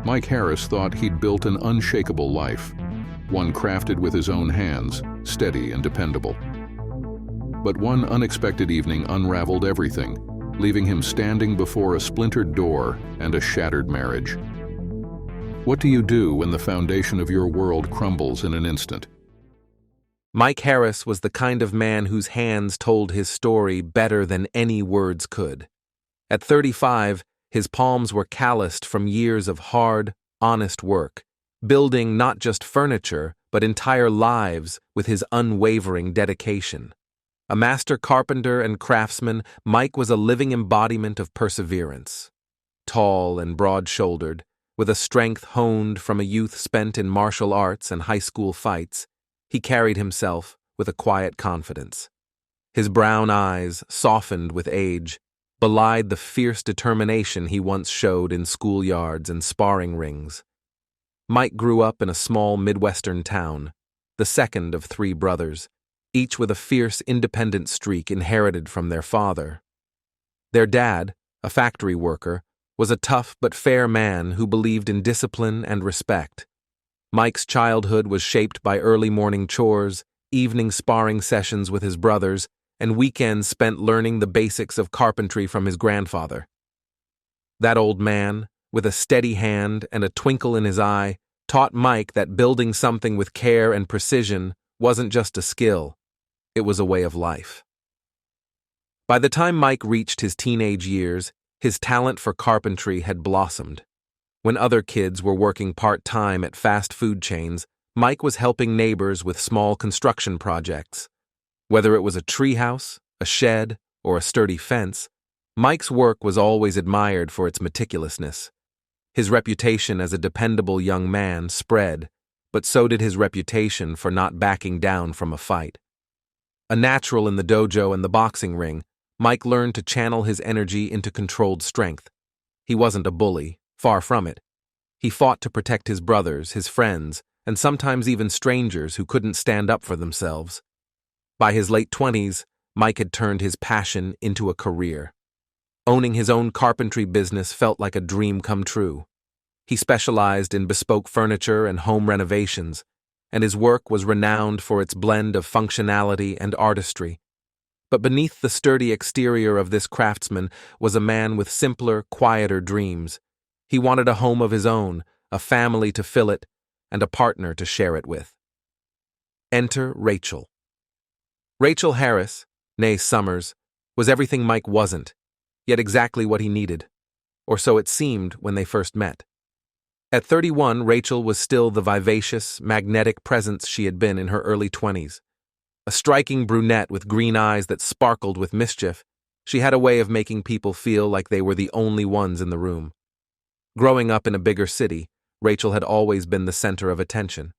Mike Harris thought he'd built an unshakable life, one crafted with his own hands, steady and dependable. But one unexpected evening unraveled everything, leaving him standing before a splintered door and a shattered marriage. What do you do when the foundation of your world crumbles in an instant? Mike Harris was the kind of man whose hands told his story better than any words could. At 35, his palms were calloused from years of hard, honest work, building not just furniture, but entire lives with his unwavering dedication. A master carpenter and craftsman, Mike was a living embodiment of perseverance. Tall and broad-shouldered, with a strength honed from a youth spent in martial arts and high school fights, he carried himself with a quiet confidence. His brown eyes, softened with age, belied the fierce determination he once showed in schoolyards and sparring rings. Mike grew up in a small Midwestern town, the second of three brothers, each with a fierce independent streak inherited from their father. Their dad, a factory worker, was a tough but fair man who believed in discipline and respect. Mike's childhood was shaped by early morning chores, evening sparring sessions with his brothers, and weekends spent learning the basics of carpentry from his grandfather. That old man, with a steady hand and a twinkle in his eye, taught Mike that building something with care and precision wasn't just a skill, it was a way of life. By the time Mike reached his teenage years, his talent for carpentry had blossomed. When other kids were working part-time at fast food chains, Mike was helping neighbors with small construction projects. Whether it was a treehouse, a shed, or a sturdy fence, Mike's work was always admired for its meticulousness. His reputation as a dependable young man spread, but so did his reputation for not backing down from a fight. A natural in the dojo and the boxing ring, Mike learned to channel his energy into controlled strength. He wasn't a bully, far from it. He fought to protect his brothers, his friends, and sometimes even strangers who couldn't stand up for themselves. By his late 20s, Mike had turned his passion into a career. Owning his own carpentry business felt like a dream come true. He specialized in bespoke furniture and home renovations, and his work was renowned for its blend of functionality and artistry. But beneath the sturdy exterior of this craftsman was a man with simpler, quieter dreams. He wanted a home of his own, a family to fill it, and a partner to share it with. Enter Rachel. Rachel Harris, née Summers, was everything Mike wasn't, yet exactly what he needed, or so it seemed when they first met. At 31, Rachel was still the vivacious, magnetic presence she had been in her early 20s. A striking brunette with green eyes that sparkled with mischief, she had a way of making people feel like they were the only ones in the room. Growing up in a bigger city, Rachel had always been the center of attention.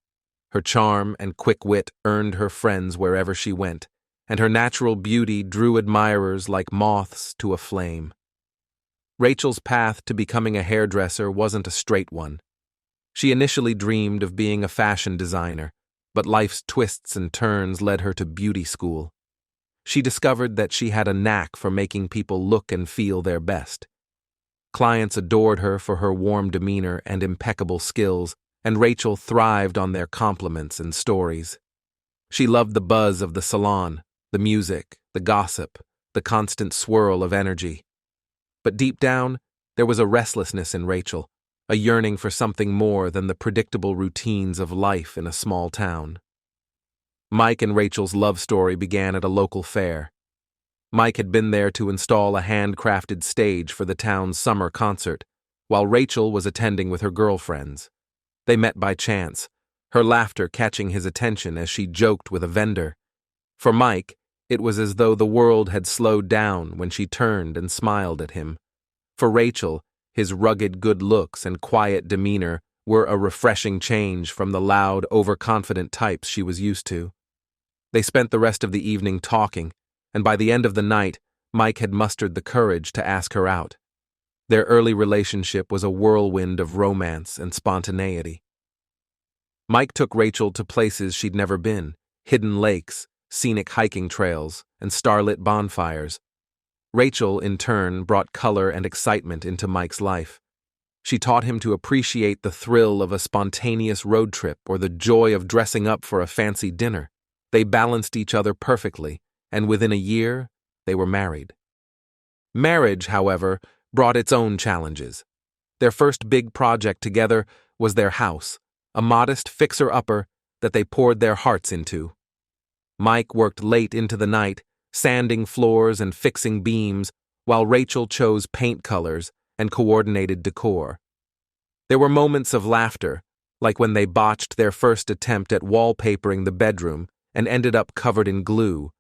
Her charm and quick wit earned her friends wherever she went, and her natural beauty drew admirers like moths to a flame. Rachel's path to becoming a hairdresser wasn't a straight one. She initially dreamed of being a fashion designer, but life's twists and turns led her to beauty school. She discovered that she had a knack for making people look and feel their best. Clients adored her for her warm demeanor and impeccable skills, and Rachel thrived on their compliments and stories. She loved the buzz of the salon, the music, the gossip, the constant swirl of energy. But deep down, there was a restlessness in Rachel, a yearning for something more than the predictable routines of life in a small town. Mike and Rachel's love story began at a local fair. Mike had been there to install a handcrafted stage for the town's summer concert, while Rachel was attending with her girlfriends. They met by chance, her laughter catching his attention as she joked with a vendor. For Mike, it was as though the world had slowed down when she turned and smiled at him. For Rachel, his rugged good looks and quiet demeanor were a refreshing change from the loud, overconfident types she was used to. They spent the rest of the evening talking, and by the end of the night, Mike had mustered the courage to ask her out. Their early relationship was a whirlwind of romance and spontaneity. Mike took Rachel to places she'd never been, hidden lakes, scenic hiking trails, and starlit bonfires. Rachel, in turn, brought color and excitement into Mike's life. She taught him to appreciate the thrill of a spontaneous road trip or the joy of dressing up for a fancy dinner. They balanced each other perfectly, and within a year, they were married. Marriage, however, brought its own challenges. Their first big project together was their house, a modest fixer-upper that they poured their hearts into. Mike worked late into the night, sanding floors and fixing beams, while Rachel chose paint colors and coordinated decor. There were moments of laughter, like when they botched their first attempt at wallpapering the bedroom and ended up covered in glue.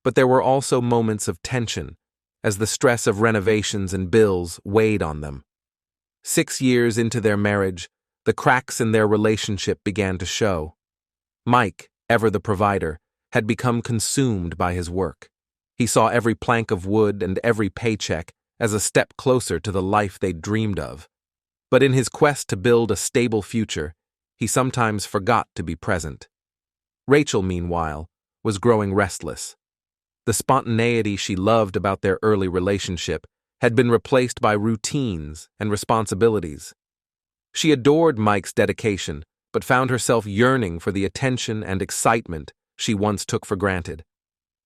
But there were also moments of tension, as the stress of renovations and bills weighed on them. 6 years into their marriage, the cracks in their relationship began to show. Mike, ever the provider, had become consumed by his work. He saw every plank of wood and every paycheck as a step closer to the life they'd dreamed of. But in his quest to build a stable future, he sometimes forgot to be present. Rachel, meanwhile, was growing restless. The spontaneity she loved about their early relationship had been replaced by routines and responsibilities. She adored Mike's dedication, but found herself yearning for the attention and excitement she once took for granted.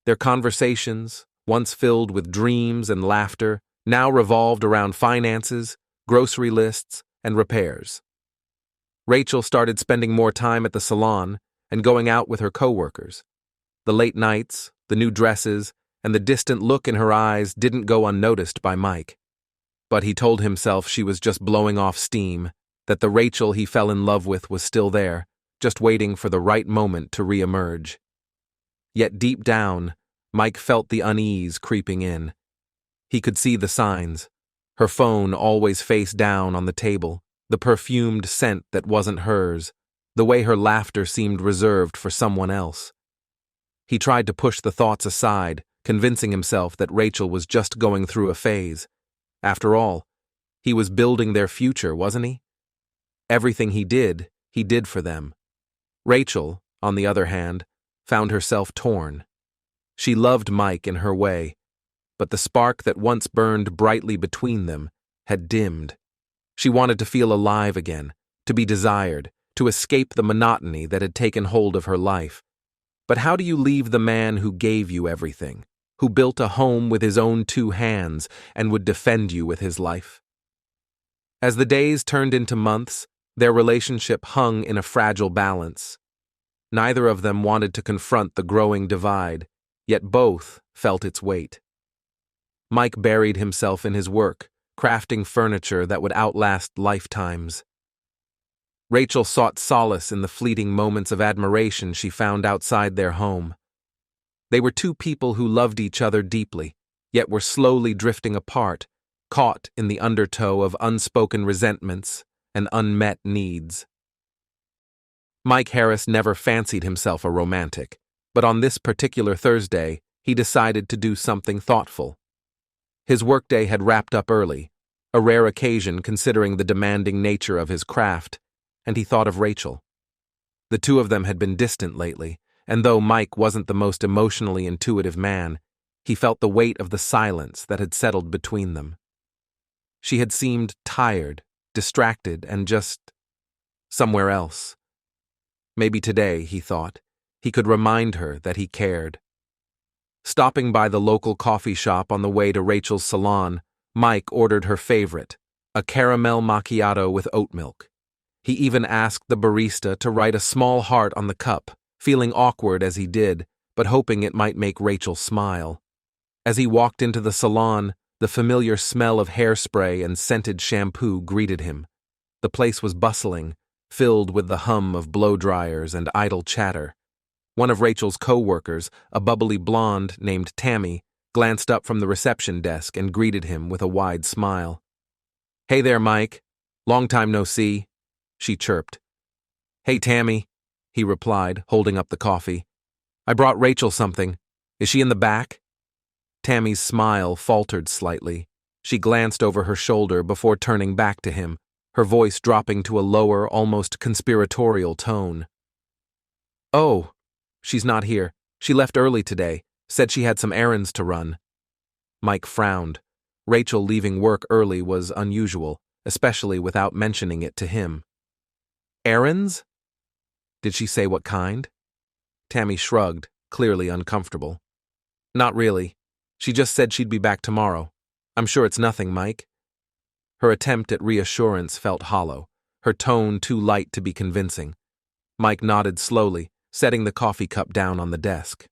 Their conversations, once filled with dreams and laughter, now revolved around finances, grocery lists, and repairs. Rachel started spending more time at the salon and going out with her coworkers. The late nights, the new dresses, and the distant look in her eyes didn't go unnoticed by Mike. But he told himself she was just blowing off steam, that the Rachel he fell in love with was still there, just waiting for the right moment to re-emerge. Yet deep down, Mike felt the unease creeping in. He could see the signs: her phone always face down on the table, the perfumed scent that wasn't hers, the way her laughter seemed reserved for someone else. He tried to push the thoughts aside, convincing himself that Rachel was just going through a phase. After all, he was building their future, wasn't he? Everything he did for them. Rachel, on the other hand, found herself torn. She loved Mike in her way, but the spark that once burned brightly between them had dimmed. She wanted to feel alive again, to be desired, to escape the monotony that had taken hold of her life. But how do you leave the man who gave you everything, who built a home with his own 2 hands and would defend you with his life? As the days turned into months, their relationship hung in a fragile balance. Neither of them wanted to confront the growing divide, yet both felt its weight. Mike buried himself in his work, crafting furniture that would outlast lifetimes. Rachel sought solace in the fleeting moments of admiration she found outside their home. They were 2 people who loved each other deeply, yet were slowly drifting apart, caught in the undertow of unspoken resentments and unmet needs. Mike Harris never fancied himself a romantic, but on this particular Thursday, he decided to do something thoughtful. His workday had wrapped up early, a rare occasion considering the demanding nature of his craft, and he thought of Rachel. The 2 of them had been distant lately, and though Mike wasn't the most emotionally intuitive man, he felt the weight of the silence that had settled between them. She had seemed tired, distracted, and just somewhere else. Maybe today, he thought, he could remind her that he cared. Stopping by the local coffee shop on the way to Rachel's salon, Mike ordered her favorite, a caramel macchiato with oat milk. He even asked the barista to write a small heart on the cup, feeling awkward as he did, but hoping it might make Rachel smile. As he walked into the salon, the familiar smell of hairspray and scented shampoo greeted him. The place was bustling, filled with the hum of blow-dryers and idle chatter. One of Rachel's co-workers, a bubbly blonde named Tammy, glanced up from the reception desk and greeted him with a wide smile. "Hey there, Mike. Long time no see," she chirped. "Hey, Tammy," he replied, holding up the coffee. "I brought Rachel something. Is she in the back?" Tammy's smile faltered slightly. She glanced over her shoulder before turning back to him, her voice dropping to a lower, almost conspiratorial tone. "Oh, she's not here. She left early today, said she had some errands to run." Mike frowned. Rachel leaving work early was unusual, especially without mentioning it to him. Errands? Did she say what kind? Tammy shrugged, clearly uncomfortable. Not really. She just said she'd be back tomorrow. I'm sure it's nothing, Mike. Her attempt at reassurance felt hollow, her tone too light to be convincing. Mike nodded slowly, setting the coffee cup down on the desk.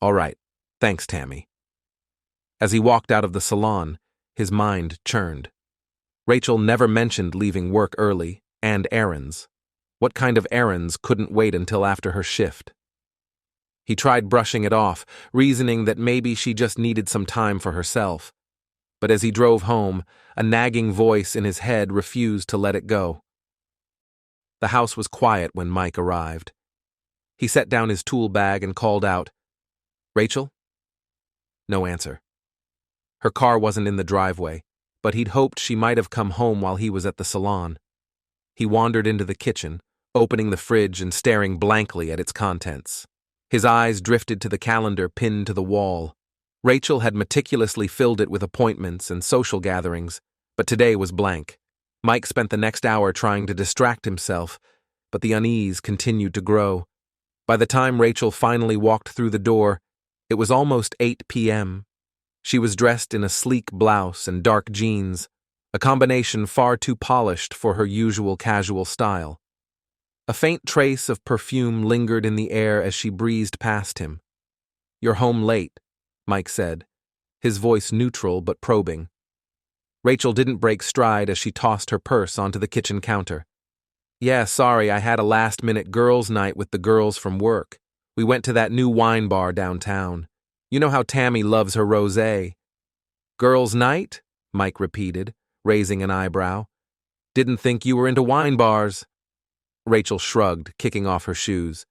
All right. Thanks, Tammy. As he walked out of the salon, his mind churned. Rachel never mentioned leaving work early and errands. What kind of errands couldn't wait until after her shift? He tried brushing it off, reasoning that maybe she just needed some time for herself. But as he drove home, a nagging voice in his head refused to let it go. The house was quiet when Mike arrived. He set down his tool bag and called out, "Rachel?" No answer. Her car wasn't in the driveway, but he'd hoped she might have come home while he was at the salon. He wandered into the kitchen, opening the fridge and staring blankly at its contents. His eyes drifted to the calendar pinned to the wall. Rachel had meticulously filled it with appointments and social gatherings, but today was blank. Mike spent the next hour trying to distract himself, but the unease continued to grow. By the time Rachel finally walked through the door, it was almost 8 p.m. She was dressed in a sleek blouse and dark jeans, a combination far too polished for her usual casual style. A faint trace of perfume lingered in the air as she breezed past him. "You're home late," Mike said, his voice neutral but probing. Rachel didn't break stride as she tossed her purse onto the kitchen counter. "Yeah, sorry, I had a last-minute girls' night with the girls from work. We went to that new wine bar downtown. You know how Tammy loves her rosé." "Girls' night?" Mike repeated, raising an eyebrow. "Didn't think you were into wine bars." Rachel shrugged, kicking off her shoes.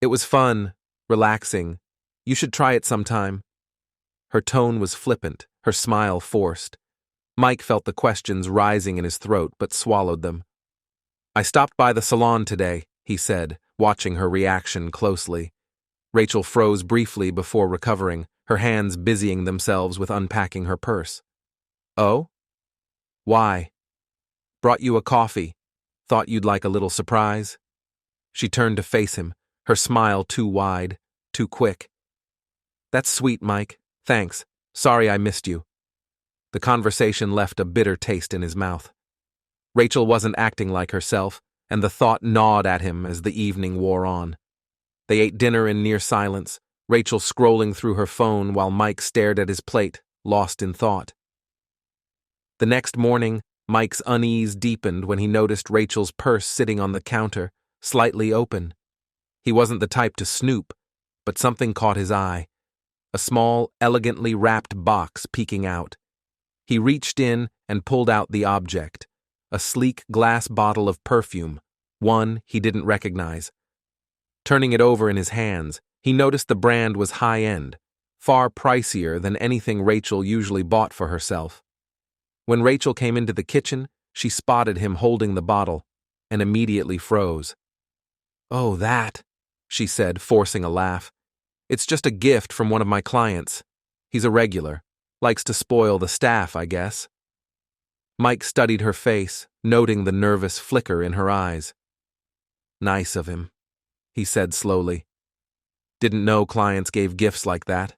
"It was fun, relaxing. You should try it sometime." Her tone was flippant, her smile forced. Mike felt the questions rising in his throat but swallowed them. "I stopped by the salon today," he said, watching her reaction closely. Rachel froze briefly before recovering, her hands busying themselves with unpacking her purse. "Oh? Why?" "Brought you a coffee. Thought you'd like a little surprise." She turned to face him, her smile too wide, too quick. "That's sweet, Mike. Thanks. Sorry I missed you." The conversation left a bitter taste in his mouth. Rachel wasn't acting like herself, and the thought gnawed at him as the evening wore on. They ate dinner in near silence, Rachel scrolling through her phone while Mike stared at his plate, lost in thought. The next morning, Mike's unease deepened when he noticed Rachel's purse sitting on the counter, slightly open. He wasn't the type to snoop, but something caught his eye. A small, elegantly wrapped box peeking out. He reached in and pulled out the object, a sleek glass bottle of perfume, one he didn't recognize. Turning it over in his hands, he noticed the brand was high-end, far pricier than anything Rachel usually bought for herself. When Rachel came into the kitchen, she spotted him holding the bottle and immediately froze. "Oh, that," she said, forcing a laugh. "It's just a gift from one of my clients. He's a regular. Likes to spoil the staff, I guess." Mike studied her face, noting the nervous flicker in her eyes. "Nice of him," he said slowly. "Didn't know clients gave gifts like that."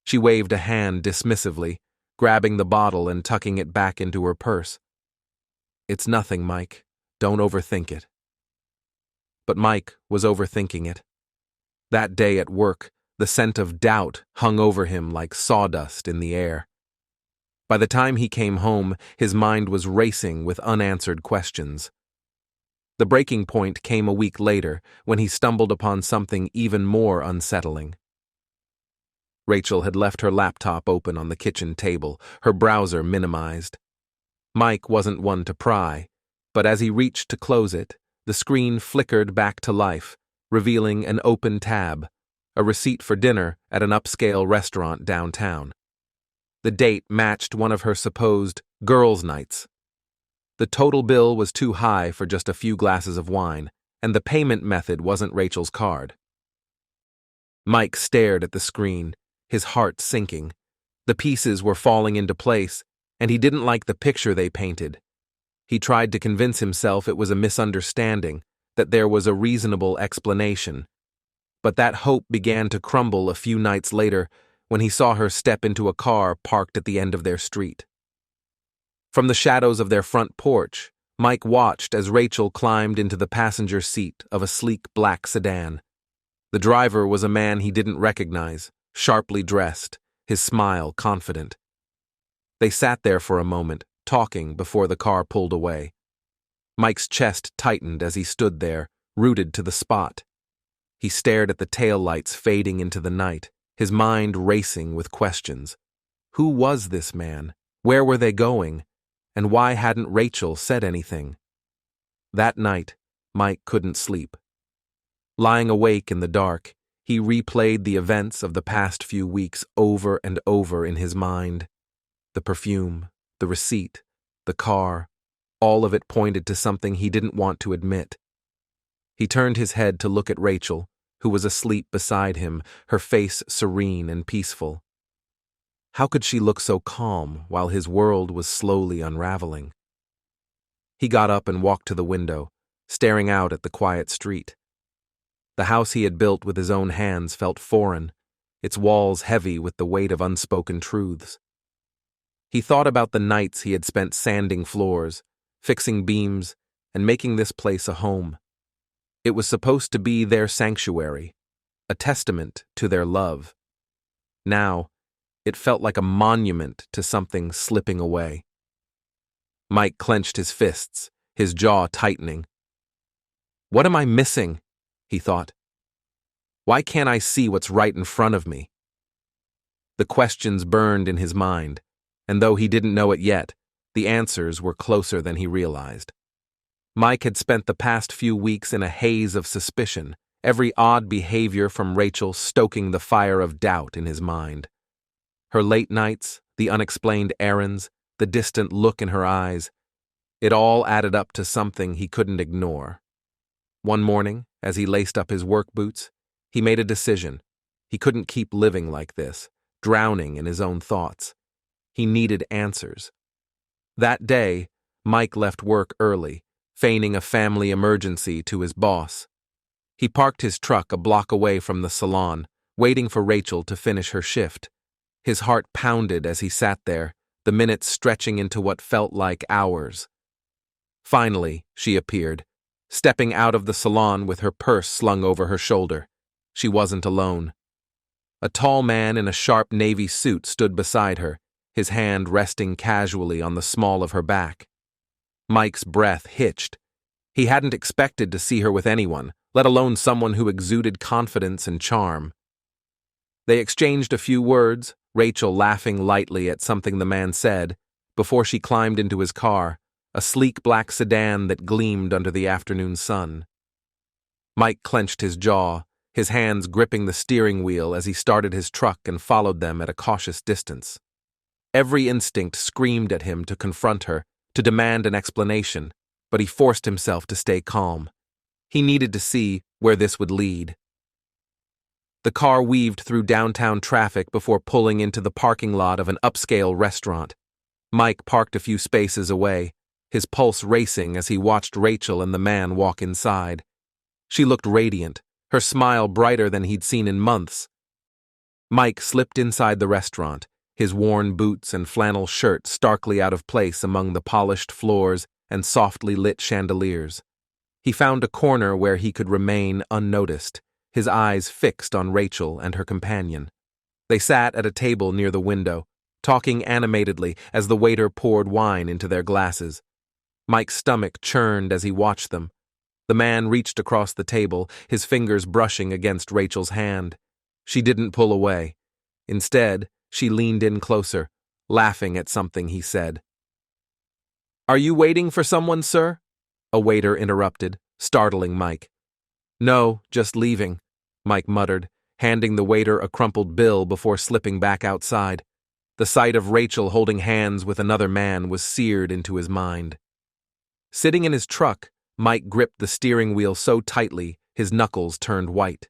She waved a hand dismissively, grabbing the bottle and tucking it back into her purse. "It's nothing, Mike. Don't overthink it." But Mike was overthinking it. That day at work, the scent of doubt hung over him like sawdust in the air. By the time he came home, his mind was racing with unanswered questions. The breaking point came a week later, when he stumbled upon something even more unsettling. Rachel had left her laptop open on the kitchen table, her browser minimized. Mike wasn't one to pry, but as he reached to close it, the screen flickered back to life, revealing an open tab, a receipt for dinner at an upscale restaurant downtown. The date matched one of her supposed girls' nights. The total bill was too high for just a few glasses of wine, and the payment method wasn't Rachel's card. Mike stared at the screen, his heart sinking. The pieces were falling into place, and he didn't like the picture they painted. He tried to convince himself it was a misunderstanding, that there was a reasonable explanation. But that hope began to crumble a few nights later when he saw her step into a car parked at the end of their street. From the shadows of their front porch, Mike watched as Rachel climbed into the passenger seat of a sleek black sedan. The driver was a man he didn't recognize, sharply dressed, his smile confident. They sat there for a moment, talking before the car pulled away. Mike's chest tightened as he stood there, rooted to the spot. He stared at the taillights fading into the night, his mind racing with questions. Who was this man? Where were they going? And why hadn't Rachel said anything? That night, Mike couldn't sleep. Lying awake in the dark, he replayed the events of the past few weeks over and over in his mind. The perfume, the receipt, the car, all of it pointed to something he didn't want to admit. He turned his head to look at Rachel, who was asleep beside him, her face serene and peaceful. How could she look so calm while his world was slowly unraveling? He got up and walked to the window, staring out at the quiet street. The house he had built with his own hands felt foreign, its walls heavy with the weight of unspoken truths. He thought about the nights he had spent sanding floors, fixing beams, and making this place a home. It was supposed to be their sanctuary, a testament to their love. Now, it felt like a monument to something slipping away. Mike clenched his fists, his jaw tightening. What am I missing? He thought. Why can't I see what's right in front of me? The questions burned in his mind, and though he didn't know it yet, the answers were closer than he realized. Mike had spent the past few weeks in a haze of suspicion, every odd behavior from Rachel stoking the fire of doubt in his mind. Her late nights, the unexplained errands, the distant look in her eyes, it all added up to something he couldn't ignore. One morning, as he laced up his work boots, he made a decision. He couldn't keep living like this, drowning in his own thoughts. He needed answers. That day, Mike left work early, feigning a family emergency to his boss. He parked his truck a block away from the salon, waiting for Rachel to finish her shift. His heart pounded as he sat there, the minutes stretching into what felt like hours. Finally, she appeared, stepping out of the salon with her purse slung over her shoulder. She wasn't alone. A tall man in a sharp navy suit stood beside her, his hand resting casually on the small of her back. Mike's breath hitched. He hadn't expected to see her with anyone, let alone someone who exuded confidence and charm. They exchanged a few words, Rachel laughing lightly at something the man said, before she climbed into his car, a sleek black sedan that gleamed under the afternoon sun. Mike clenched his jaw, his hands gripping the steering wheel as he started his truck and followed them at a cautious distance. Every instinct screamed at him to confront her, to demand an explanation, but he forced himself to stay calm. He needed to see where this would lead. The car weaved through downtown traffic before pulling into the parking lot of an upscale restaurant. Mike parked a few spaces away, his pulse racing as he watched Rachel and the man walk inside. She looked radiant, her smile brighter than he'd seen in months. Mike slipped inside the restaurant, his worn boots and flannel shirt starkly out of place among the polished floors and softly lit chandeliers. He found a corner where he could remain unnoticed, his eyes fixed on Rachel and her companion. They sat at a table near the window, talking animatedly as the waiter poured wine into their glasses. Mike's stomach churned as he watched them. The man reached across the table, his fingers brushing against Rachel's hand. She didn't pull away. Instead, she leaned in closer, laughing at something he said. "Are you waiting for someone, sir?" a waiter interrupted, startling Mike. "No, just leaving," Mike muttered, handing the waiter a crumpled bill before slipping back outside. The sight of Rachel holding hands with another man was seared into his mind. Sitting in his truck, Mike gripped the steering wheel so tightly his knuckles turned white.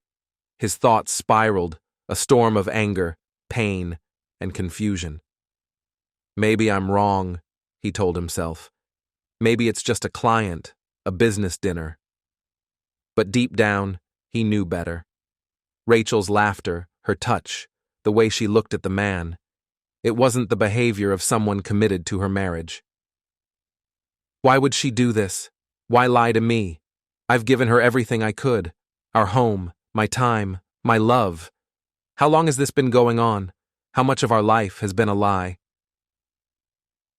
His thoughts spiraled, a storm of anger, pain, and confusion. Maybe I'm wrong, he told himself. Maybe it's just a client, a business dinner. But deep down, he knew better. Rachel's laughter, her touch, the way she looked at the man. It wasn't the behavior of someone committed to her marriage. Why would she do this? Why lie to me? I've given her everything I could. Our home, my time, my love. How long has this been going on? How much of our life has been a lie?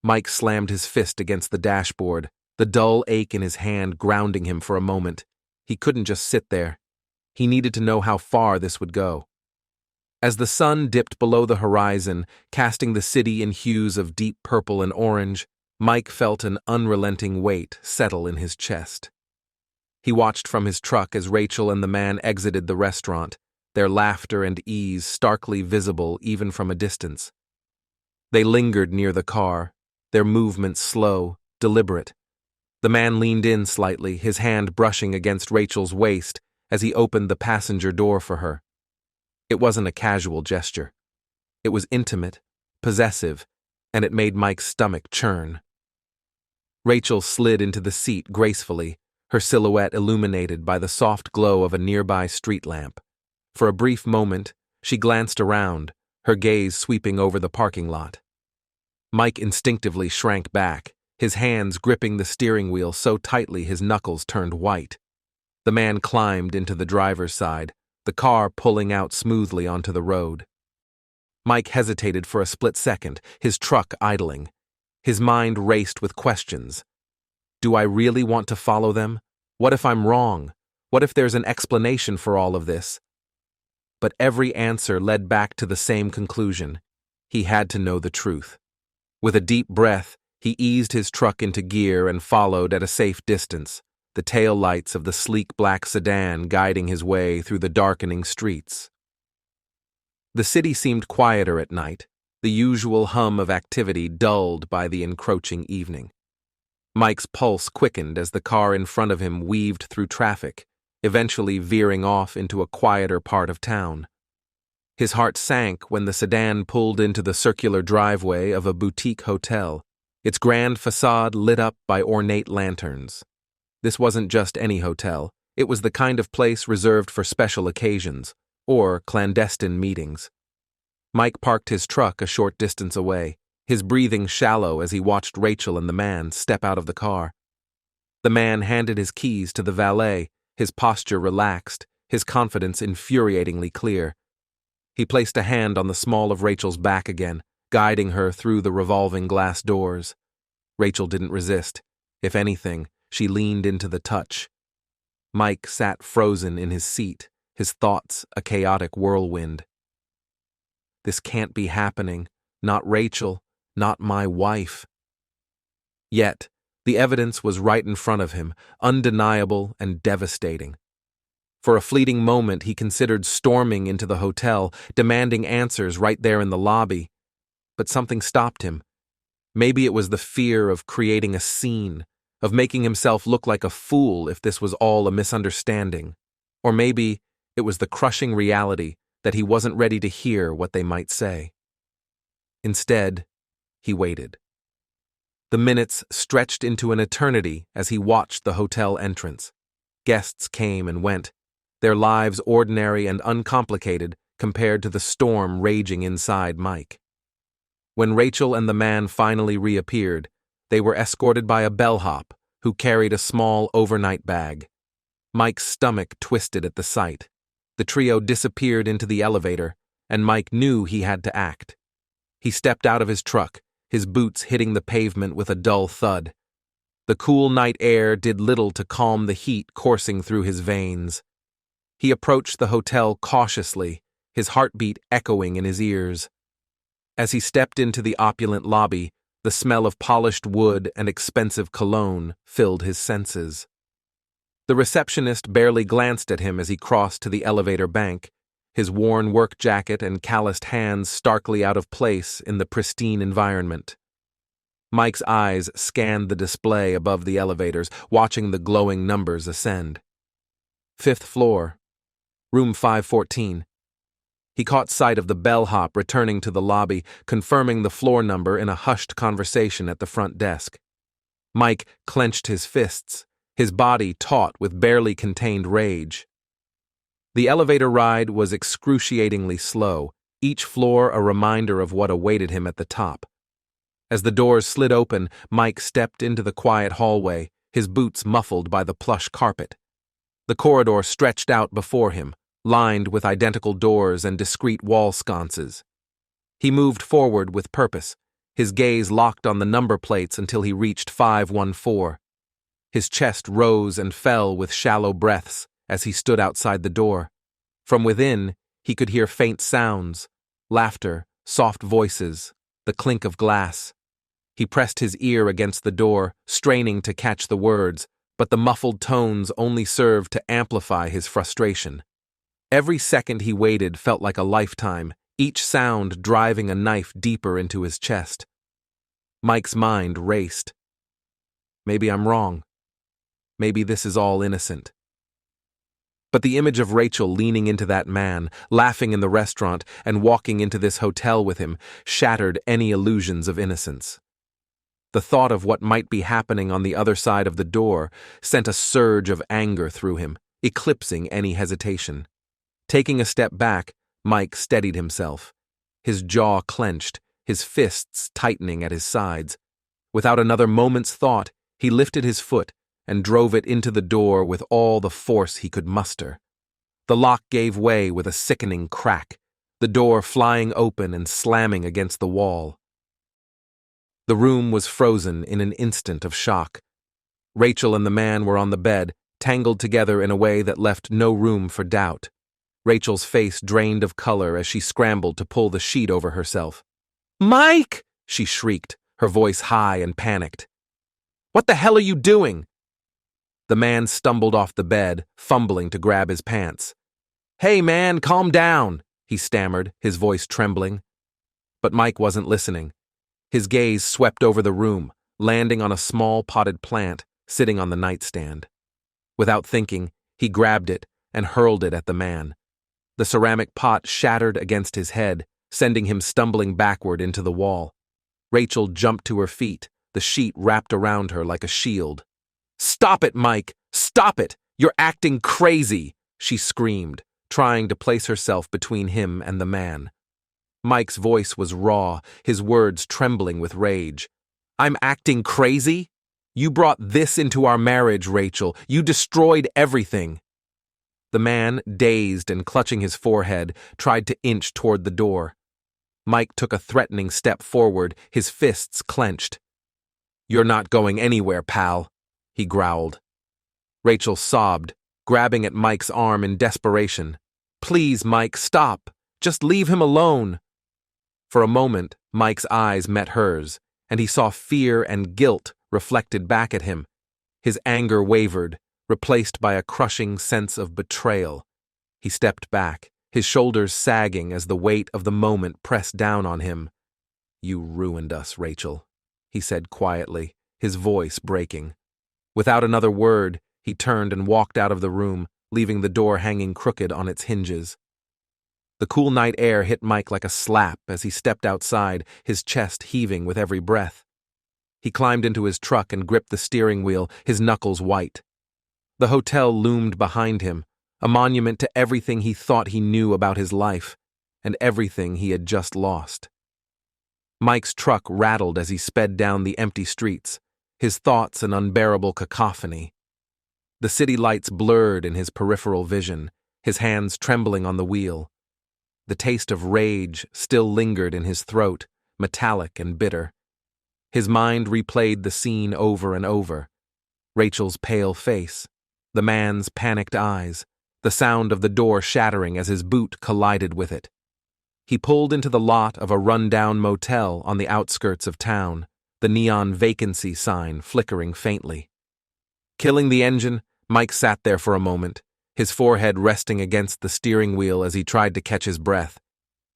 Mike slammed his fist against the dashboard, the dull ache in his hand grounding him for a moment. He couldn't just sit there. He needed to know how far this would go. As the sun dipped below the horizon, casting the city in hues of deep purple and orange, Mike felt an unrelenting weight settle in his chest. He watched from his truck as Rachel and the man exited the restaurant, their laughter and ease starkly visible even from a distance. They lingered near the car, their movements slow, deliberate. The man leaned in slightly, his hand brushing against Rachel's waist as he opened the passenger door for her. It wasn't a casual gesture. It was intimate, possessive, and it made Mike's stomach churn. Rachel slid into the seat gracefully, her silhouette illuminated by the soft glow of a nearby street lamp. For a brief moment, she glanced around, her gaze sweeping over the parking lot. Mike instinctively shrank back, his hands gripping the steering wheel so tightly his knuckles turned white. The man climbed into the driver's side, the car pulling out smoothly onto the road. Mike hesitated for a split second, his truck idling. His mind raced with questions. Do I really want to follow them? What if I'm wrong? What if there's an explanation for all of this? But every answer led back to the same conclusion. He had to know the truth. With a deep breath, he eased his truck into gear and followed at a safe distance, the tail lights of the sleek black sedan guiding his way through the darkening streets. The city seemed quieter at night, the usual hum of activity dulled by the encroaching evening. Mike's pulse quickened as the car in front of him weaved through traffic, eventually veering off into a quieter part of town. His heart sank when the sedan pulled into the circular driveway of a boutique hotel, its grand facade lit up by ornate lanterns. This wasn't just any hotel, it was the kind of place reserved for special occasions, or clandestine meetings. Mike parked his truck a short distance away, his breathing shallow as he watched Rachel and the man step out of the car. The man handed his keys to the valet, his posture relaxed, his confidence infuriatingly clear. He placed a hand on the small of Rachel's back again, guiding her through the revolving glass doors. Rachel didn't resist. If anything, she leaned into the touch. Mike sat frozen in his seat, his thoughts a chaotic whirlwind. This can't be happening. Not Rachel, not my wife. Yet, the evidence was right in front of him, undeniable and devastating. For a fleeting moment, he considered storming into the hotel, demanding answers right there in the lobby. But something stopped him. Maybe it was the fear of creating a scene, of making himself look like a fool if this was all a misunderstanding. Or maybe it was the crushing reality that he wasn't ready to hear what they might say. Instead, he waited. The minutes stretched into an eternity as he watched the hotel entrance. Guests came and went, their lives ordinary and uncomplicated compared to the storm raging inside Mike. When Rachel and the man finally reappeared, they were escorted by a bellhop who carried a small overnight bag. Mike's stomach twisted at the sight. The trio disappeared into the elevator, and Mike knew he had to act. He stepped out of his truck, his boots hitting the pavement with a dull thud. The cool night air did little to calm the heat coursing through his veins. He approached the hotel cautiously, his heartbeat echoing in his ears. As he stepped into the opulent lobby, the smell of polished wood and expensive cologne filled his senses. The receptionist barely glanced at him as he crossed to the elevator bank, his worn work jacket and calloused hands starkly out of place in the pristine environment. Mike's eyes scanned the display above the elevators, watching the glowing numbers ascend. 5th floor. Room 514. He caught sight of the bellhop returning to the lobby, confirming the floor number in a hushed conversation at the front desk. Mike clenched his fists, his body taut with barely contained rage. The elevator ride was excruciatingly slow, each floor a reminder of what awaited him at the top. As the doors slid open, Mike stepped into the quiet hallway, his boots muffled by the plush carpet. The corridor stretched out before him, lined with identical doors and discreet wall sconces. He moved forward with purpose, his gaze locked on the number plates until he reached 514. His chest rose and fell with shallow breaths as he stood outside the door. From within, he could hear faint sounds, laughter, soft voices, the clink of glass. He pressed his ear against the door, straining to catch the words, but the muffled tones only served to amplify his frustration. Every second he waited felt like a lifetime, each sound driving a knife deeper into his chest. Mike's mind raced. Maybe I'm wrong. Maybe this is all innocent. But the image of Rachel leaning into that man, laughing in the restaurant, and walking into this hotel with him shattered any illusions of innocence. The thought of what might be happening on the other side of the door sent a surge of anger through him, eclipsing any hesitation. Taking a step back, Mike steadied himself. His jaw clenched, his fists tightening at his sides. Without another moment's thought, he lifted his foot and drove it into the door with all the force he could muster. The lock gave way with a sickening crack, the door flying open and slamming against the wall. The room was frozen in an instant of shock. Rachel and the man were on the bed, tangled together in a way that left no room for doubt. Rachel's face drained of color as she scrambled to pull the sheet over herself. "Mike!" she shrieked, her voice high and panicked. "What the hell are you doing?" The man stumbled off the bed, fumbling to grab his pants. "Hey man, calm down," he stammered, his voice trembling. But Mike wasn't listening. His gaze swept over the room, landing on a small potted plant sitting on the nightstand. Without thinking, he grabbed it and hurled it at the man. The ceramic pot shattered against his head, sending him stumbling backward into the wall. Rachel jumped to her feet, the sheet wrapped around her like a shield. "Stop it, Mike! Stop it! You're acting crazy!" she screamed, trying to place herself between him and the man. Mike's voice was raw, his words trembling with rage. "I'm acting crazy? You brought this into our marriage, Rachel. You destroyed everything." The man, dazed and clutching his forehead, tried to inch toward the door. Mike took a threatening step forward, his fists clenched. "You're not going anywhere, pal," he growled. Rachel sobbed, grabbing at Mike's arm in desperation. "Please, Mike, stop. Just leave him alone." For a moment, Mike's eyes met hers, and he saw fear and guilt reflected back at him. His anger wavered, replaced by a crushing sense of betrayal. He stepped back, his shoulders sagging as the weight of the moment pressed down on him. "You ruined us, Rachel," he said quietly, his voice breaking. Without another word, he turned and walked out of the room, leaving the door hanging crooked on its hinges. The cool night air hit Mike like a slap as he stepped outside, his chest heaving with every breath. He climbed into his truck and gripped the steering wheel, his knuckles white. The hotel loomed behind him, a monument to everything he thought he knew about his life, and everything he had just lost. Mike's truck rattled as he sped down the empty streets, his thoughts an unbearable cacophony. The city lights blurred in his peripheral vision, his hands trembling on the wheel. The taste of rage still lingered in his throat, metallic and bitter. His mind replayed the scene over and over. Rachel's pale face, the man's panicked eyes, the sound of the door shattering as his boot collided with it. He pulled into the lot of a run-down motel on the outskirts of town, the neon vacancy sign flickering faintly. Killing the engine, Mike sat there for a moment, his forehead resting against the steering wheel as he tried to catch his breath.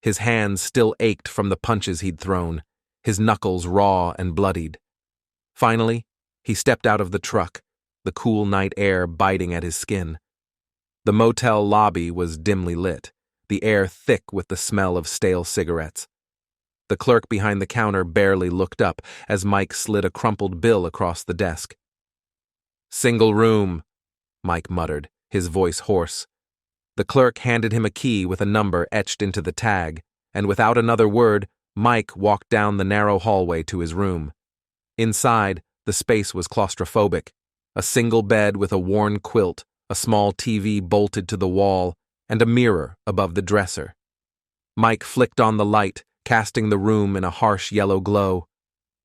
His hands still ached from the punches he'd thrown, his knuckles raw and bloodied. Finally, he stepped out of the truck, the cool night air biting at his skin. The motel lobby was dimly lit, the air thick with the smell of stale cigarettes. The clerk behind the counter barely looked up as Mike slid a crumpled bill across the desk. "Single room," Mike muttered, his voice hoarse. The clerk handed him a key with a number etched into the tag, and without another word, Mike walked down the narrow hallway to his room. Inside, the space was claustrophobic. A single bed with a worn quilt, a small TV bolted to the wall, and a mirror above the dresser. Mike flicked on the light, casting the room in a harsh yellow glow.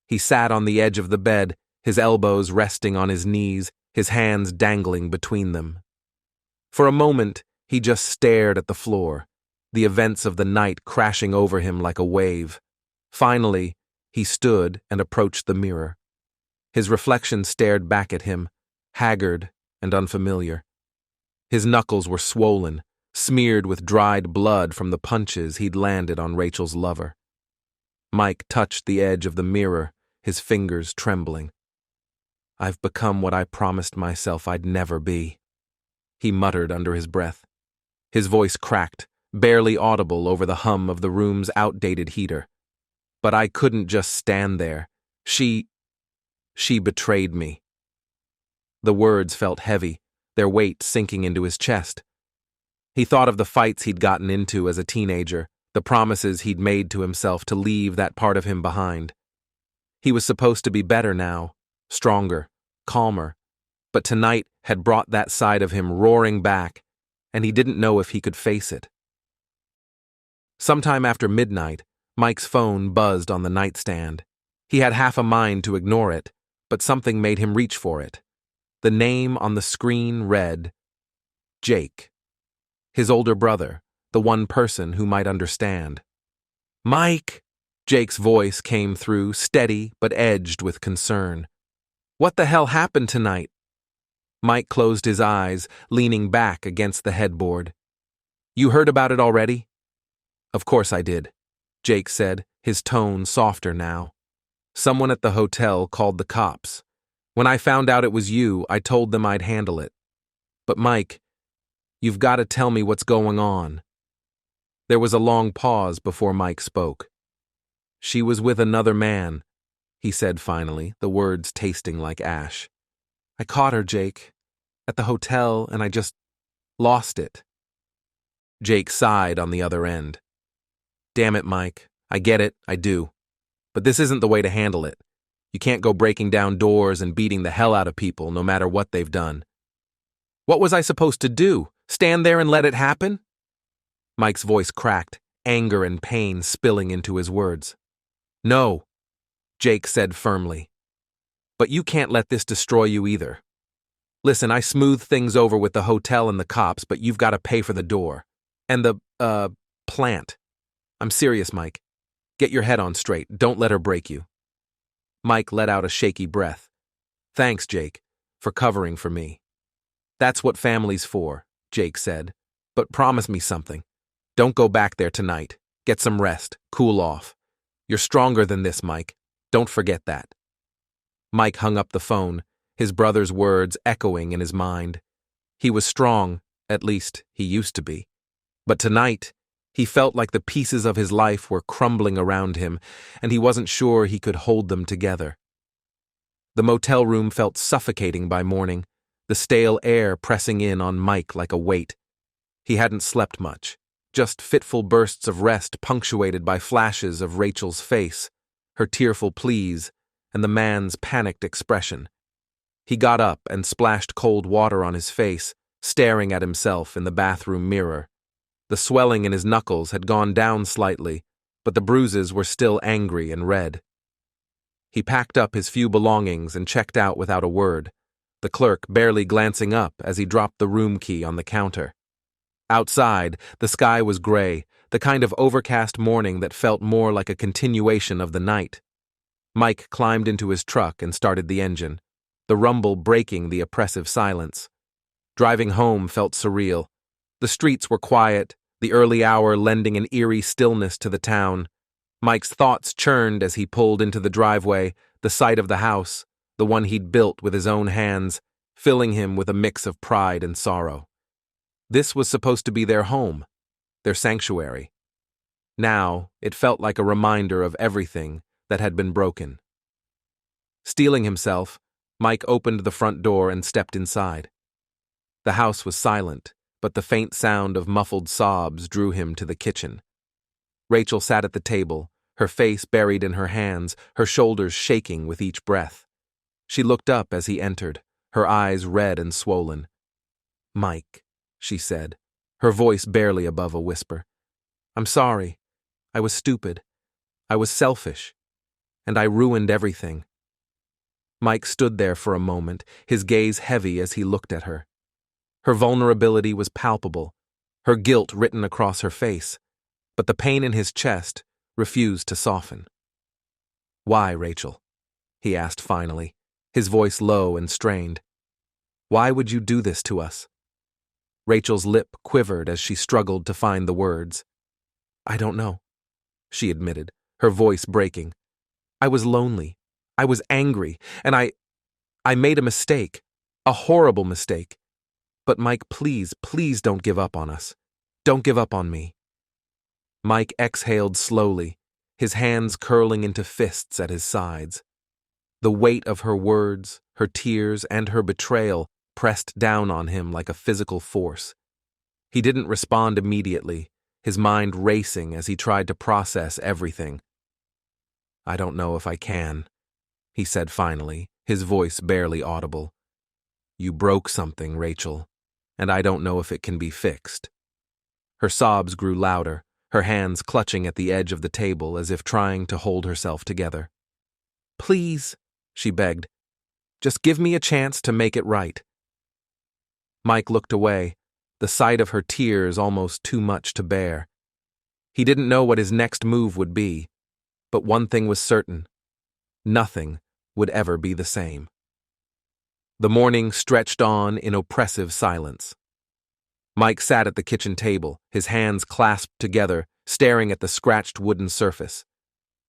He sat on the edge of the bed, his elbows resting on his knees, his hands dangling between them. For a moment, he just stared at the floor, the events of the night crashing over him like a wave. Finally, he stood and approached the mirror. His reflection stared back at him, haggard and unfamiliar. His knuckles were swollen, smeared with dried blood from the punches he'd landed on Rachel's lover. Mike touched the edge of the mirror, his fingers trembling. "I've become what I promised myself I'd never be," he muttered under his breath. His voice cracked, barely audible over the hum of the room's outdated heater. "But I couldn't just stand there. She betrayed me." The words felt heavy, their weight sinking into his chest. He thought of the fights he'd gotten into as a teenager, the promises he'd made to himself to leave that part of him behind. He was supposed to be better now, stronger, calmer, but tonight had brought that side of him roaring back, and he didn't know if he could face it. Sometime after midnight, Mike's phone buzzed on the nightstand. He had half a mind to ignore it, but something made him reach for it. The name on the screen read, Jake. His older brother, the one person who might understand. "Mike!" Jake's voice came through, steady but edged with concern. "What the hell happened tonight?" Mike closed his eyes, leaning back against the headboard. "You heard about it already?" "Of course I did," Jake said, his tone softer now. "Someone at the hotel called the cops. When I found out it was you, I told them I'd handle it. But Mike, you've got to tell me what's going on." There was a long pause before Mike spoke. "She was with another man," he said finally, the words tasting like ash. "I caught her, Jake, at the hotel, and I just lost it." Jake sighed on the other end. "Damn it, Mike. I get it, I do. But this isn't the way to handle it. You can't go breaking down doors and beating the hell out of people no matter what they've done." "What was I supposed to do? Stand there and let it happen?" Mike's voice cracked, anger and pain spilling into his words. "No," Jake said firmly. "But you can't let this destroy you either. Listen, I smoothed things over with the hotel and the cops, but you've got to pay for the door. And the, plant. I'm serious, Mike. Get your head on straight. Don't let her break you." Mike let out a shaky breath. "Thanks, Jake, for covering for me." "That's what family's for," Jake said. "But promise me something. Don't go back there tonight. Get some rest. Cool off. You're stronger than this, Mike. Don't forget that." Mike hung up the phone, his brother's words echoing in his mind. He was strong, at least he used to be. But tonight, he felt like the pieces of his life were crumbling around him, and he wasn't sure he could hold them together. The motel room felt suffocating by morning, the stale air pressing in on Mike like a weight. He hadn't slept much, just fitful bursts of rest punctuated by flashes of Rachel's face, her tearful pleas, and the man's panicked expression. He got up and splashed cold water on his face, staring at himself in the bathroom mirror. The swelling in his knuckles had gone down slightly, but the bruises were still angry and red. He packed up his few belongings and checked out without a word, the clerk barely glancing up as he dropped the room key on the counter. Outside, the sky was gray, the kind of overcast morning that felt more like a continuation of the night. Mike climbed into his truck and started the engine, the rumble breaking the oppressive silence. Driving home felt surreal. The streets were quiet, the early hour lending an eerie stillness to the town. Mike's thoughts churned as he pulled into the driveway, the sight of the house, the one he'd built with his own hands, filling him with a mix of pride and sorrow. This was supposed to be their home. their sanctuary. Now, it felt like a reminder of everything that had been broken. Steeling himself, Mike opened the front door and stepped inside. The house was silent, but the faint sound of muffled sobs drew him to the kitchen. Rachel sat at the table, her face buried in her hands, her shoulders shaking with each breath. She looked up as he entered, her eyes red and swollen. "Mike," she said, her voice barely above a whisper. "I'm sorry. I was stupid. I was selfish. And I ruined everything." Mike stood there for a moment, his gaze heavy as he looked at her. Her vulnerability was palpable, her guilt written across her face, but the pain in his chest refused to soften. "Why, Rachel?" he asked finally, his voice low and strained. "Why would you do this to us?" Rachel's lip quivered as she struggled to find the words. "I don't know," she admitted, her voice breaking. "I was lonely. I was angry, and I made a mistake, a horrible mistake. But Mike, please, please don't give up on us. Don't give up on me." Mike exhaled slowly, his hands curling into fists at his sides. The weight of her words, her tears, and her betrayal pressed down on him like a physical force. He didn't respond immediately, his mind racing as he tried to process everything. "I don't know if I can," he said finally, his voice barely audible. "You broke something, Rachel, and I don't know if it can be fixed." Her sobs grew louder, her hands clutching at the edge of the table as if trying to hold herself together. "Please," she begged, "just give me a chance to make it right." Mike looked away, the sight of her tears almost too much to bear. He didn't know what his next move would be, but one thing was certain: nothing would ever be the same. The morning stretched on in oppressive silence. Mike sat at the kitchen table, his hands clasped together, staring at the scratched wooden surface.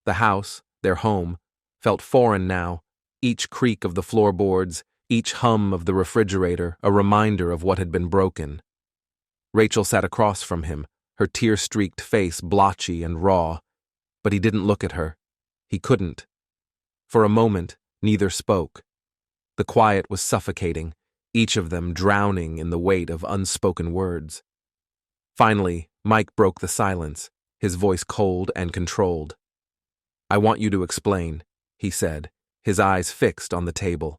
The house, their home, felt foreign now, each creak of the floorboards, each hum of the refrigerator a reminder of what had been broken. Rachel sat across from him, her tear-streaked face blotchy and raw, but he didn't look at her. He couldn't. For a moment, neither spoke. The quiet was suffocating, each of them drowning in the weight of unspoken words. Finally, Mike broke the silence, his voice cold and controlled. "I want you to explain," he said, his eyes fixed on the table.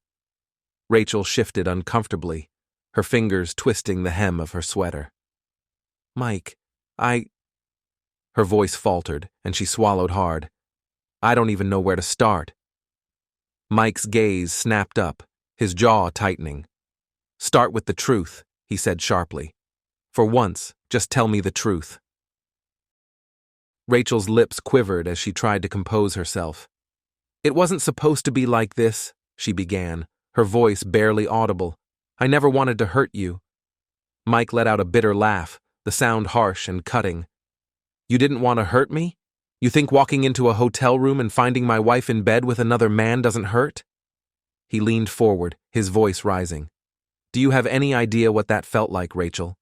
Rachel shifted uncomfortably, her fingers twisting the hem of her sweater. "Mike, Her voice faltered, and she swallowed hard. "I don't even know where to start." Mike's gaze snapped up, his jaw tightening. "Start with the truth," he said sharply. "For once, just tell me the truth." Rachel's lips quivered as she tried to compose herself. "It wasn't supposed to be like this," she began, her voice barely audible. "I never wanted to hurt you." Mike let out a bitter laugh, the sound harsh and cutting. "You didn't want to hurt me? You think walking into a hotel room and finding my wife in bed with another man doesn't hurt?" He leaned forward, his voice rising. "Do you have any idea what that felt like, Rachel?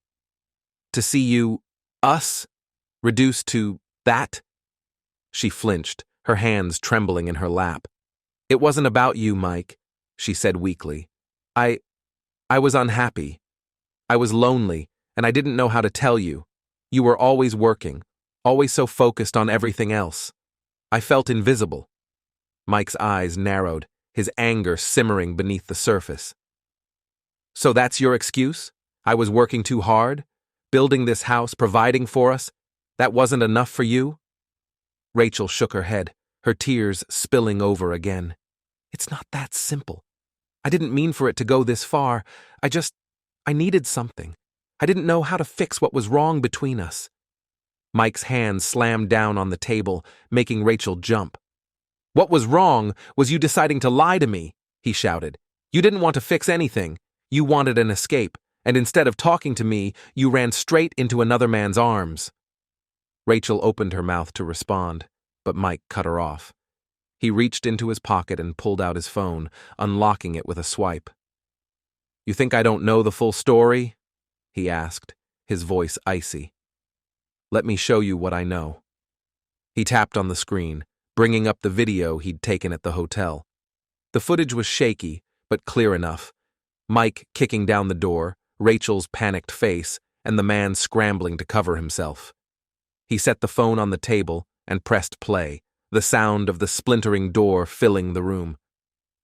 To see us, reduced to that?" She flinched, her hands trembling in her lap. "It wasn't about you, Mike," she said weakly. I was unhappy. I was lonely, and I didn't know how to tell you. You were always working, always so focused on everything else. I felt invisible." Mike's eyes narrowed, his anger simmering beneath the surface. "So that's your excuse? I was working too hard? Building this house, providing for us? That wasn't enough for you?" Rachel shook her head, her tears spilling over again. "It's not that simple. I didn't mean for it to go this far. I needed something. I didn't know how to fix what was wrong between us." Mike's hand slammed down on the table, making Rachel jump. "What was wrong was you deciding to lie to me," he shouted. "You didn't want to fix anything. You wanted an escape, and instead of talking to me, you ran straight into another man's arms." Rachel opened her mouth to respond, but Mike cut her off. He reached into his pocket and pulled out his phone, unlocking it with a swipe. "You think I don't know the full story?" he asked, his voice icy. Let me show you what I know. He tapped on the screen, bringing up the video he'd taken at the hotel. The footage was shaky, but clear enough. Mike kicking down the door, Rachel's panicked face, and the man scrambling to cover himself. He set the phone on the table and pressed play, the sound of the splintering door filling the room.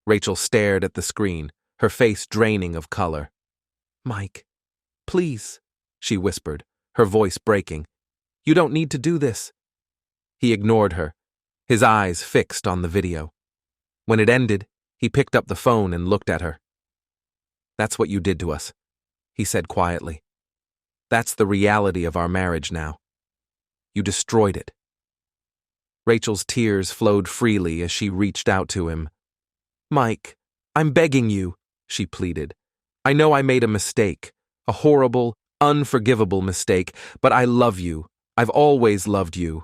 Rachel stared at the screen, her face draining of color. "Mike, please," she whispered, her voice breaking. "You don't need to do this." He ignored her, his eyes fixed on the video. When it ended, he picked up the phone and looked at her. "That's what you did to us," he said quietly. "That's the reality of our marriage now. You destroyed it." Rachel's tears flowed freely as she reached out to him. "Mike, I'm begging you," she pleaded. "I know I made a mistake, a horrible, unforgivable mistake, but I love you. I've always loved you."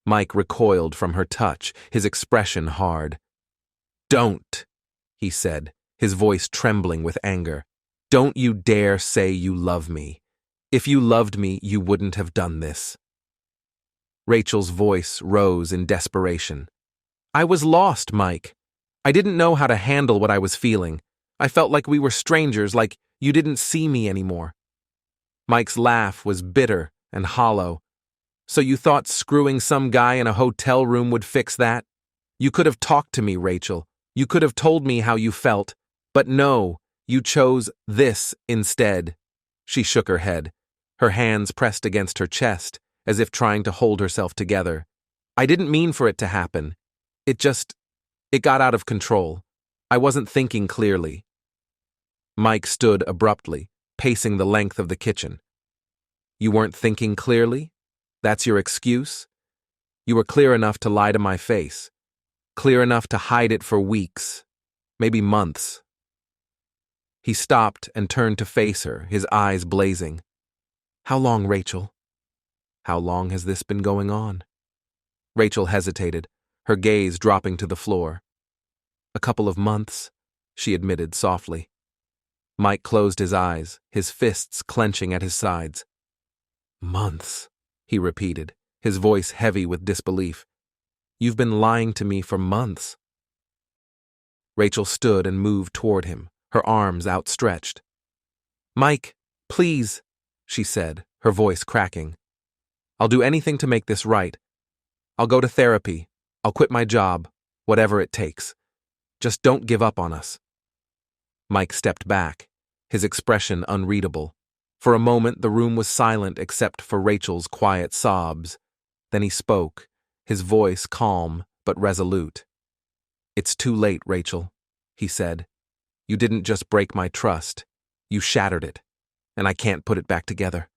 Mike recoiled from her touch, his expression hard. "Don't," he said, his voice trembling with anger. "Don't you dare say you love me. If you loved me, you wouldn't have done this." Rachel's voice rose in desperation. "I was lost, Mike. I didn't know how to handle what I was feeling. I felt like we were strangers, like you didn't see me anymore." Mike's laugh was bitter and hollow. "So you thought screwing some guy in a hotel room would fix that? You could have talked to me, Rachel. You could have told me how you felt. But no, you chose this instead." She shook her head, her hands pressed against her chest, as if trying to hold herself together. "I didn't mean for it to happen. It got out of control. I wasn't thinking clearly." Mike stood abruptly, pacing the length of the kitchen. "You weren't thinking clearly? That's your excuse? You were clear enough to lie to my face. Clear enough to hide it for weeks, maybe months." He stopped and turned to face her, his eyes blazing. "How long, Rachel? How long has this been going on?" Rachel hesitated, her gaze dropping to the floor. "A couple of months," she admitted softly. Mike closed his eyes, his fists clenching at his sides. "Months," he repeated, his voice heavy with disbelief. "You've been lying to me for months." Rachel stood and moved toward him, her arms outstretched. "Mike, please," she said, her voice cracking. "I'll do anything to make this right. I'll go to therapy. I'll quit my job, whatever it takes. Just don't give up on us." Mike stepped back, his expression unreadable. For a moment, the room was silent except for Rachel's quiet sobs. Then he spoke, his voice calm but resolute. "It's too late, Rachel," he said. "You didn't just break my trust. You shattered it, and I can't put it back together."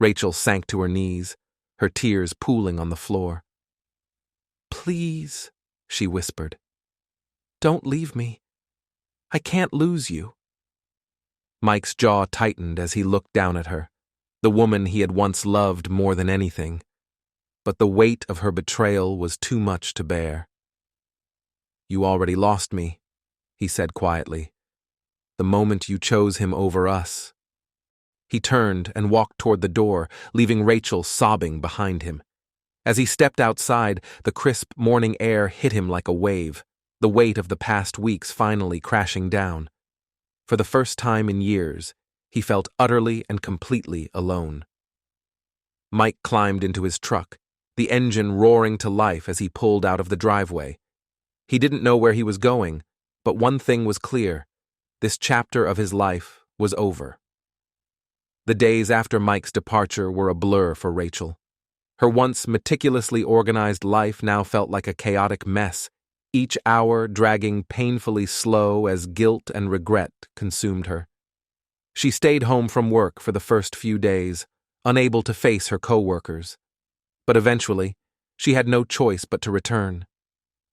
Rachel sank to her knees, her tears pooling on the floor. "Please," she whispered. "Don't leave me. I can't lose you." Mike's jaw tightened as he looked down at her, the woman he had once loved more than anything. But the weight of her betrayal was too much to bear. "You already lost me," he said quietly. "The moment you chose him over us." He turned and walked toward the door, leaving Rachel sobbing behind him. As he stepped outside, the crisp morning air hit him like a wave, the weight of the past weeks finally crashing down. For the first time in years, he felt utterly and completely alone. Mike climbed into his truck, the engine roaring to life as he pulled out of the driveway. He didn't know where he was going, but one thing was clear: this chapter of his life was over. The days after Mike's departure were a blur for Rachel. Her once meticulously organized life now felt like a chaotic mess, each hour dragging painfully slow as guilt and regret consumed her. She stayed home from work for the first few days, unable to face her co-workers. But eventually, she had no choice but to return.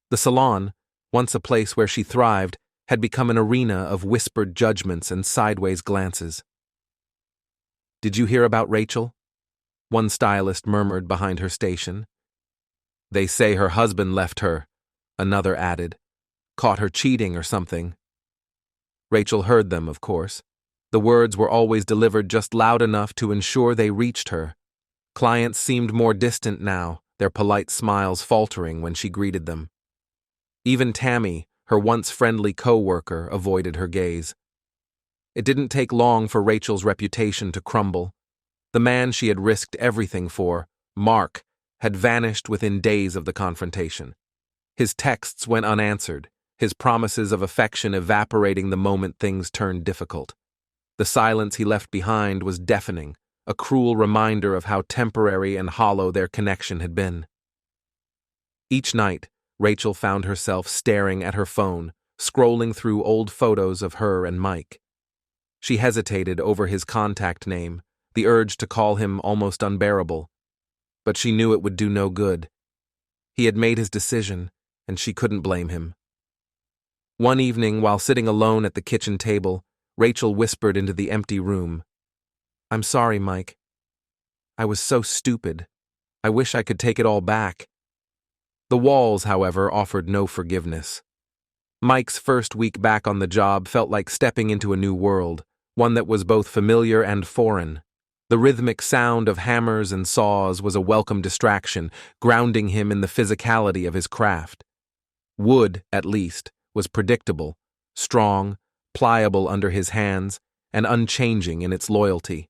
The salon, once a place where she thrived, had become an arena of whispered judgments and sideways glances. "Did you hear about Rachel?" one stylist murmured behind her station. "They say her husband left her," another added. "Caught her cheating or something." Rachel heard them, of course. The words were always delivered just loud enough to ensure they reached her. Clients seemed more distant now, their polite smiles faltering when she greeted them. Even Tammy, her once friendly co-worker, avoided her gaze. It didn't take long for Rachel's reputation to crumble. The man she had risked everything for, Mark, had vanished within days of the confrontation. His texts went unanswered, his promises of affection evaporating the moment things turned difficult. The silence he left behind was deafening, a cruel reminder of how temporary and hollow their connection had been. Each night, Rachel found herself staring at her phone, scrolling through old photos of her and Mike. She hesitated over his contact name, the urge to call him almost unbearable. But she knew it would do no good. He had made his decision, and she couldn't blame him. One evening, while sitting alone at the kitchen table, Rachel whispered into the empty room, "I'm sorry, Mike. I was so stupid. I wish I could take it all back." The walls, however, offered no forgiveness. Mike's first week back on the job felt like stepping into a new world, one that was both familiar and foreign. The rhythmic sound of hammers and saws was a welcome distraction, grounding him in the physicality of his craft. Wood, at least, was predictable, strong, pliable under his hands, and unchanging in its loyalty.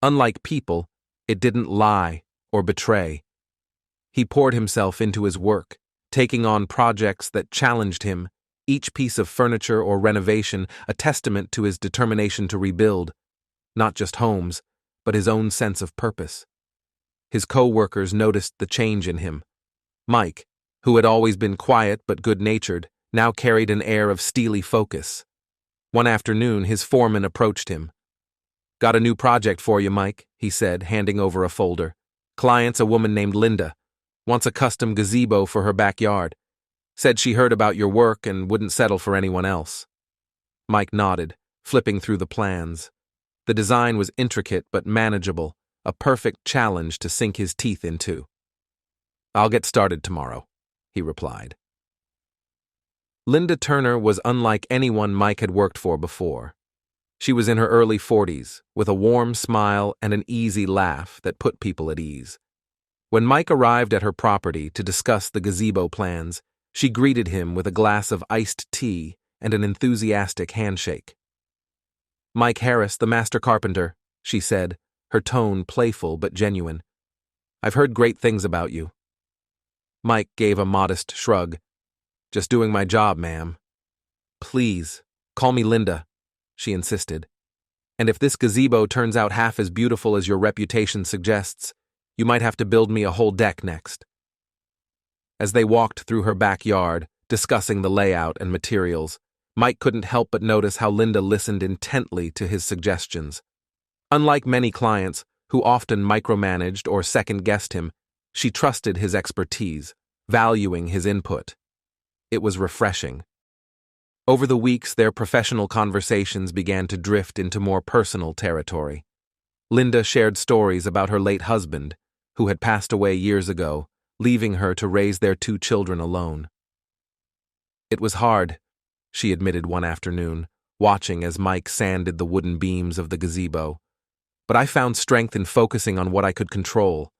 Unlike people, it didn't lie or betray. He poured himself into his work, taking on projects that challenged him, each piece of furniture or renovation a testament to his determination to rebuild, not just homes, but his own sense of purpose. His co-workers noticed the change in him. Mike, who had always been quiet but good-natured, now carried an air of steely focus. One afternoon, his foreman approached him. "Got a new project for you, Mike," he said, handing over a folder. "Client's a woman named Linda. Wants a custom gazebo for her backyard. Said she heard about your work and wouldn't settle for anyone else." Mike nodded, flipping through the plans. The design was intricate but manageable, a perfect challenge to sink his teeth into. "I'll get started tomorrow," he replied. Linda Turner was unlike anyone Mike had worked for before. She was in her early 40s, with a warm smile and an easy laugh that put people at ease. When Mike arrived at her property to discuss the gazebo plans, she greeted him with a glass of iced tea and an enthusiastic handshake. "Mike Harris, the master carpenter," she said, her tone playful but genuine. "I've heard great things about you." Mike gave a modest shrug. "Just doing my job, ma'am." "Please, call me Linda," she insisted. "And if this gazebo turns out half as beautiful as your reputation suggests, you might have to build me a whole deck next." As they walked through her backyard, discussing the layout and materials, Mike couldn't help but notice how Linda listened intently to his suggestions. Unlike many clients, who often micromanaged or second-guessed him, she trusted his expertise, valuing his input. It was refreshing. Over the weeks, their professional conversations began to drift into more personal territory. Linda shared stories about her late husband, who had passed away years ago, leaving her to raise their 2 children alone. "It was hard," she admitted one afternoon, watching as Mike sanded the wooden beams of the gazebo. "But I found strength in focusing on what I could control.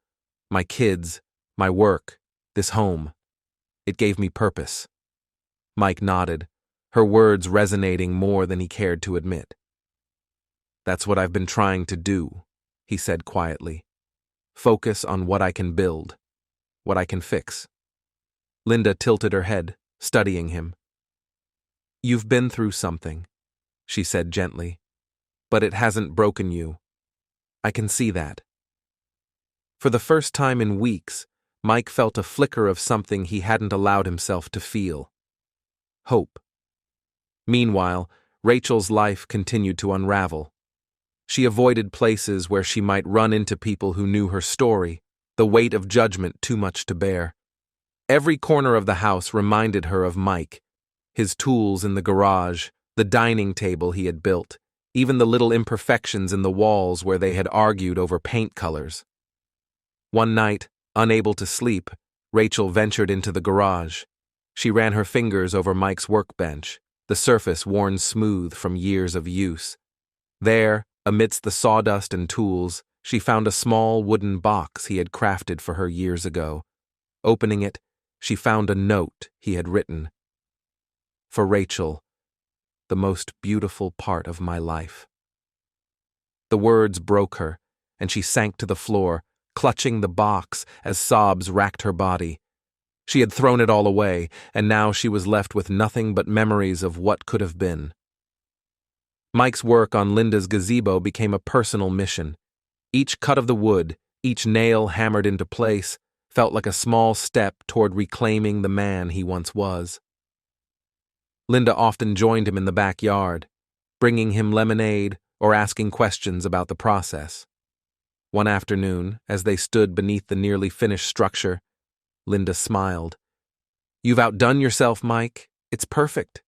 My kids, my work, this home. It gave me purpose." Mike nodded, her words resonating more than he cared to admit. "That's what I've been trying to do," he said quietly. "Focus on what I can build, what I can fix." Linda tilted her head, studying him. "You've been through something," she said gently, "but it hasn't broken you. I can see that." For the first time in weeks, Mike felt a flicker of something he hadn't allowed himself to feel. Hope. Meanwhile, Rachel's life continued to unravel. She avoided places where she might run into people who knew her story, the weight of judgment too much to bear. Every corner of the house reminded her of Mike, his tools in the garage, the dining table he had built, even the little imperfections in the walls where they had argued over paint colors. One night, unable to sleep, Rachel ventured into the garage. She ran her fingers over Mike's workbench, the surface worn smooth from years of use. There, amidst the sawdust and tools, she found a small wooden box he had crafted for her years ago. Opening it, she found a note he had written. For Rachel, the most beautiful part of my life. The words broke her, and she sank to the floor, clutching the box as sobs racked her body. She had thrown it all away, and now she was left with nothing but memories of what could have been. Mike's work on Linda's gazebo became a personal mission. Each cut of the wood, each nail hammered into place, felt like a small step toward reclaiming the man he once was. Linda often joined him in the backyard, bringing him lemonade or asking questions about the process. One afternoon, as they stood beneath the nearly finished structure, Linda smiled. "You've outdone yourself, Mike. It's perfect."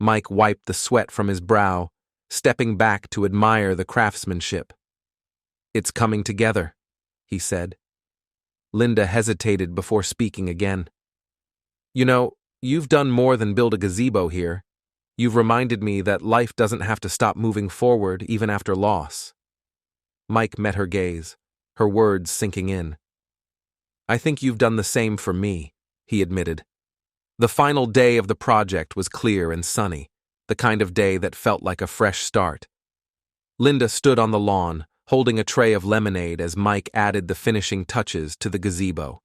Mike wiped the sweat from his brow, stepping back to admire the craftsmanship. "It's coming together," he said. Linda hesitated before speaking again. "You know, you've done more than build a gazebo here. You've reminded me that life doesn't have to stop moving forward even after loss." Mike met her gaze, her words sinking in. "I think you've done the same for me," he admitted. The final day of the project was clear and sunny, the kind of day that felt like a fresh start. Linda stood on the lawn, holding a tray of lemonade as Mike added the finishing touches to the gazebo.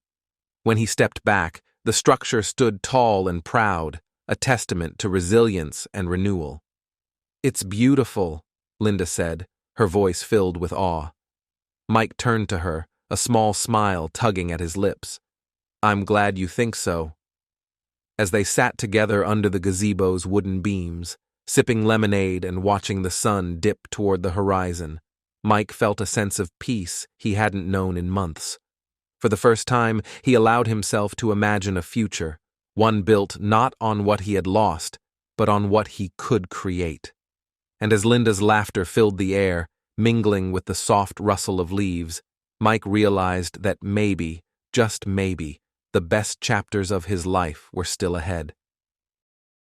When he stepped back, the structure stood tall and proud, a testament to resilience and renewal. "It's beautiful," Linda said, her voice filled with awe. Mike turned to her, a small smile tugging at his lips. "I'm glad you think so." As they sat together under the gazebo's wooden beams, sipping lemonade and watching the sun dip toward the horizon, Mike felt a sense of peace he hadn't known in months. For the first time, he allowed himself to imagine a future, one built not on what he had lost, but on what he could create. And as Linda's laughter filled the air, mingling with the soft rustle of leaves, Mike realized that maybe, just maybe, the best chapters of his life were still ahead.